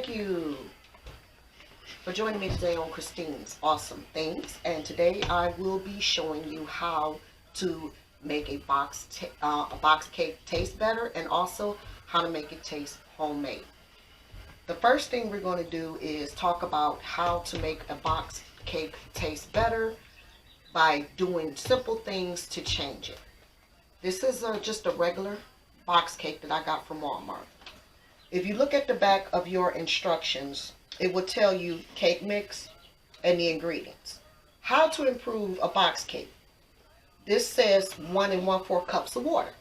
Thank you for joining me today on Christine's Awesome Things. And today I will be showing you how to make a box cake taste better, and also how to make it taste homemade. The first thing we're going to do is talk about how to make a box cake taste better by doing simple things to change it. This is just a regular box cake that I got from Walmart. If you look at the back of your instructions, it will tell you cake mix and the ingredients. How to improve a box cake. This says 1 1/4 cups of water.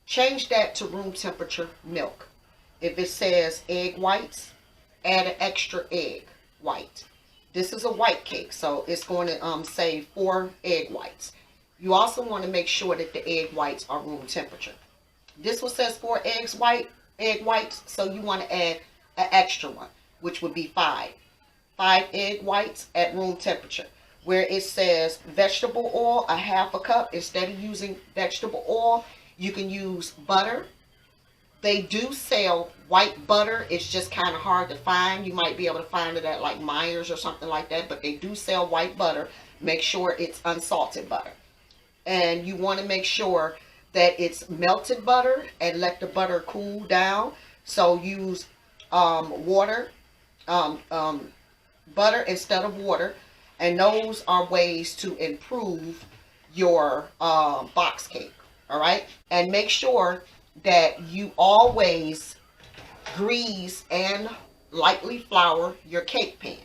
Change that to room temperature milk. If it says egg whites, add an extra egg white. This is a white cake, so it's going to say 4 egg whites. You also want to make sure that the egg whites are room temperature. This one says 4 egg whites, so you want to add an extra one, which would be 5 egg whites at room temperature. Where it says vegetable oil, a 1/2 cup, instead of using vegetable oil, you can use butter. They do sell white butter. It's just kind of hard to find. You might be able to find it at like Myers or something like that, but they do sell white butter. Make sure it's unsalted butter. And you want to make sure that it's melted butter and let the butter cool down. So use butter instead of water. And those are ways to improve your box cake. All right. And make sure that you always grease and lightly flour your cake pan.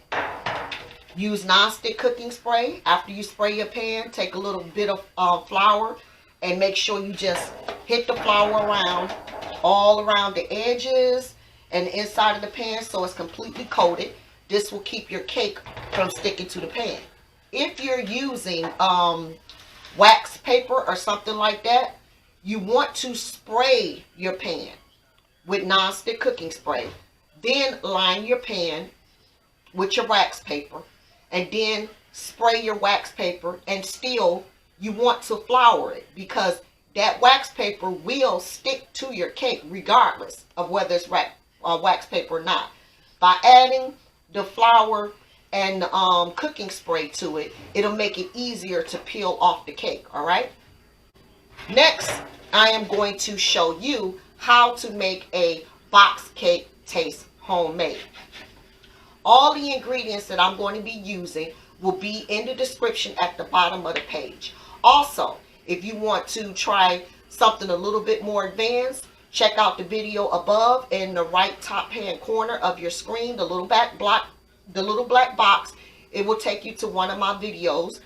Use non-stick cooking spray. After you spray your pan, take a little bit of flour and make sure you just hit the flour around, all around the edges and the inside of the pan so it's completely coated. This will keep your cake from sticking to the pan. If you're using wax paper or something like that, you want to spray your pan with non-stick cooking spray. Then line your pan with your wax paper and then spray your wax paper, and still you want to flour it because that wax paper will stick to your cake regardless of whether it's wax paper or not. By adding the flour and cooking spray to it, it'll make it easier to peel off the cake. All right. Next, I am going to show you how to make a box cake taste homemade. All the ingredients that I'm going to be using will be in the description at the bottom of the page. Also, if you want to try something a little bit more advanced, check out the video above in the right top hand corner of your screen, the little black box. It will take you to one of my videos.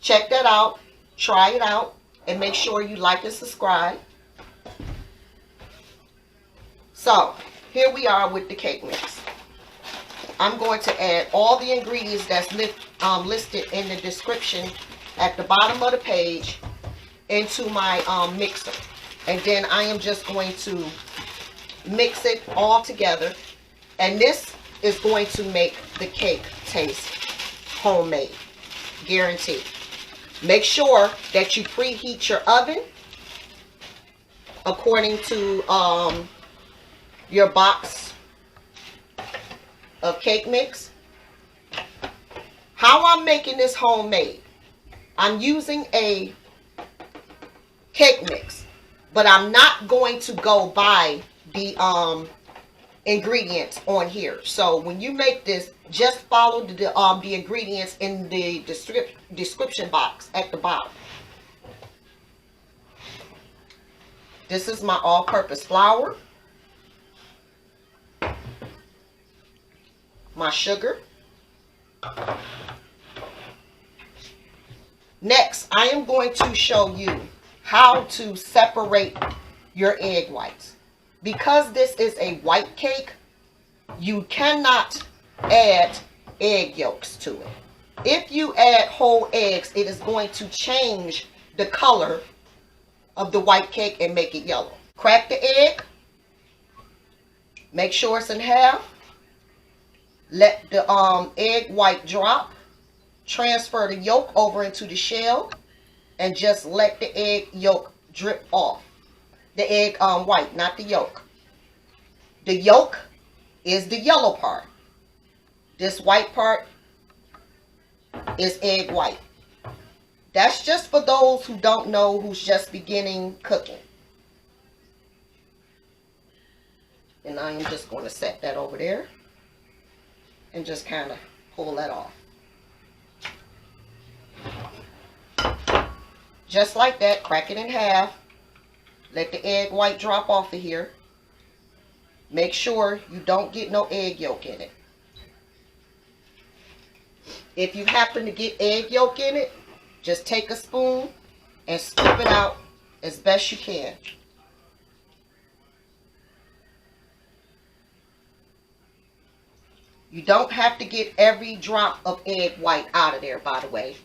Check that out, try it out, and make sure you like and subscribe. So, here we are with the cake mix. I'm going to add all the ingredients that's listed in the description at the bottom of the page into my mixer. And then I am just going to mix it all together. And this is going to make the cake taste homemade. Guaranteed. Make sure that you preheat your oven according to your box of cake mix. How I'm making this homemade. I'm using a cake mix, but I'm not going to go by the ingredients on here. So when you make this, just follow the ingredients in the description box at the bottom. This is my all-purpose flour, my sugar. Next, I am going to show you how to separate your egg whites. Because this is a white cake, you cannot add egg yolks to it. If you add whole eggs, it is going to change the color of the white cake and make it yellow. Crack the egg. Make sure it's in half. Let the egg white drop. Transfer the yolk over into the shell and just let the egg yolk drip off. The egg white, not the yolk. The yolk is the yellow part. This white part is egg white. That's just for those who don't know, who's just beginning cooking. And I am just going to set that over there and just kind of pull that off. Just like that, crack it in half. Let the egg white drop off of here. Make sure you don't get no egg yolk in it. If you happen to get egg yolk in it, just take a spoon and scoop it out as best you can. You don't have to get every drop of egg white out of there, by the way.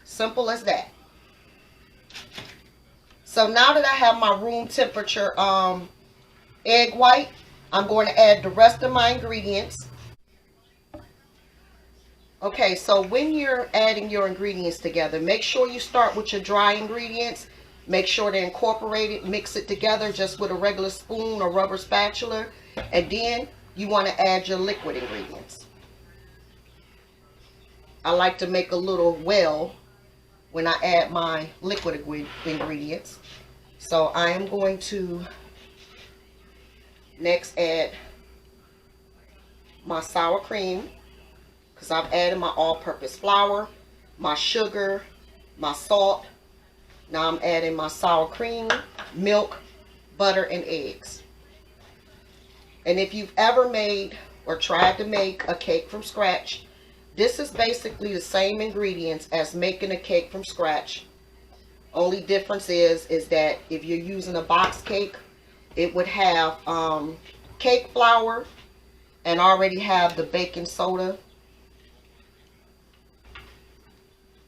Simple as that. So now that I have my room temperature egg white, I'm going to add the rest of my ingredients. Okay, so when you're adding your ingredients together, make sure you start with your dry ingredients. Make sure they're incorporated. Mix it together just with a regular spoon or rubber spatula. And then you want to add your liquid ingredients. I like to make a little well when I add my liquid ingredients. So I am going to next add my sour cream, because I've added my all-purpose flour, my sugar, my salt. Now I'm adding my sour cream, milk, butter, and eggs. And if you've ever made or tried to make a cake from scratch, this is basically the same ingredients as making a cake from scratch. Only difference is that if you're using a box cake, it would have cake flour and already have the baking soda.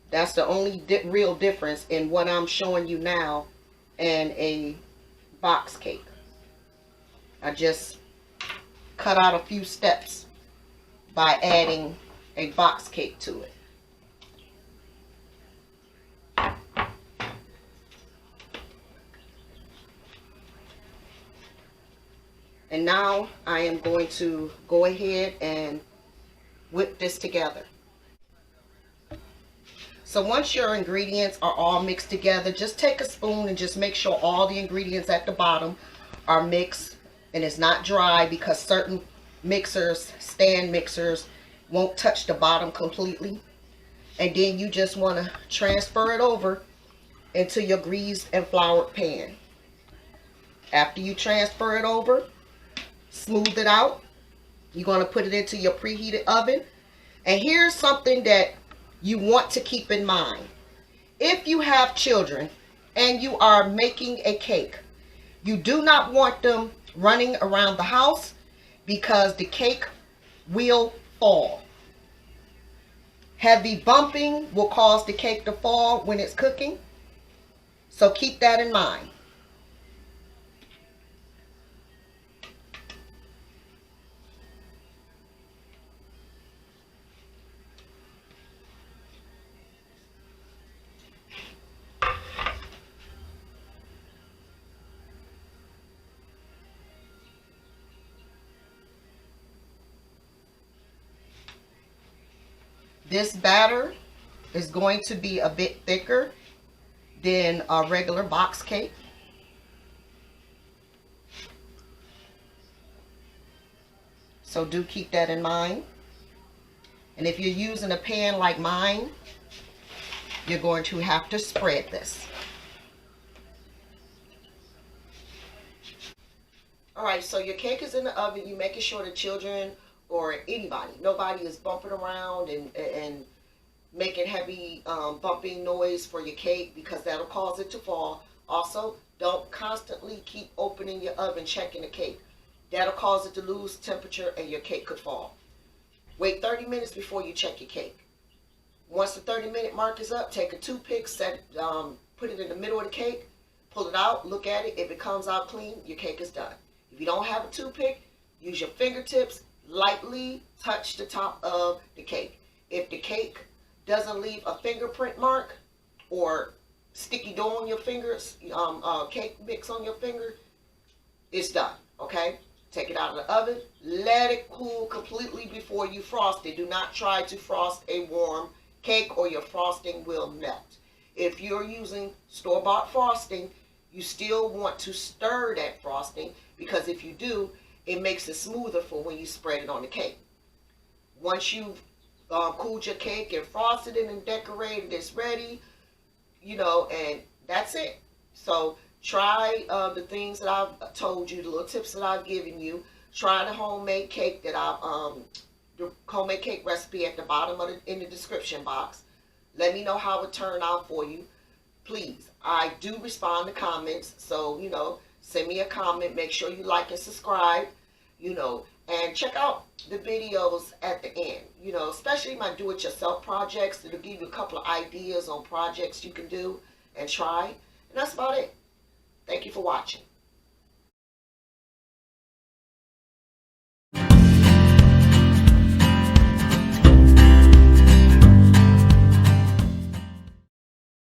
That's the only real difference in what I'm showing you now and a box cake. I just cut out a few steps by adding a box cake to it. And now I am going to go ahead and whip this together. So once your ingredients are all mixed together, just take a spoon and just make sure all the ingredients at the bottom are mixed and it's not dry, because certain mixers, stand mixers, won't touch the bottom completely. And then you just want to transfer it over into your greased and floured pan. After you transfer it over, smooth it out, you're going to put it into your preheated oven. And here's something that you want to keep in mind. If you have children and you are making a cake, you do not want them running around the house, because the cake will fall. Heavy bumping will cause the cake to fall when it's cooking. So keep that in mind. This batter is going to be a bit thicker than a regular box cake. So do keep that in mind. And if you're using a pan like mine, you're going to have to spread this. Alright, so your cake is in the oven. You're making sure the children or anybody, nobody is bumping around and making heavy bumping noise for your cake, because that'll cause it to fall. Also, don't constantly keep opening your oven checking the cake. That'll cause it to lose temperature and your cake could fall. Wait 30 minutes before you check your cake. Once the 30-minute mark is up, take a toothpick, put it in the middle of the cake, Pull it out, look at it. If it comes out clean, your cake is done. If you don't have a toothpick, use your fingertips, lightly touch the top of the cake. If the cake doesn't leave a fingerprint mark or sticky dough on your fingers, cake mix on your finger, it's done, okay? Take it out of the oven, let it cool completely before you frost it. Do not try to frost a warm cake or your frosting will melt. If you're using store-bought frosting, you still want to stir that frosting, because if you do, it makes it smoother for when you spread it on the cake. Once you've cooled your cake and frosted it and decorated, it's ready, and that's it. So try the things that I've told you, the little tips that I've given you. Try the homemade cake that the homemade cake recipe at the bottom of in the description box. Let me know how it turned out for you. Please, I do respond to comments, so, send me a comment. Make sure you like and subscribe, and check out the videos at the end, especially my do-it-yourself projects. It'll give you a couple of ideas on projects you can do and try. And that's about it. Thank you for watching.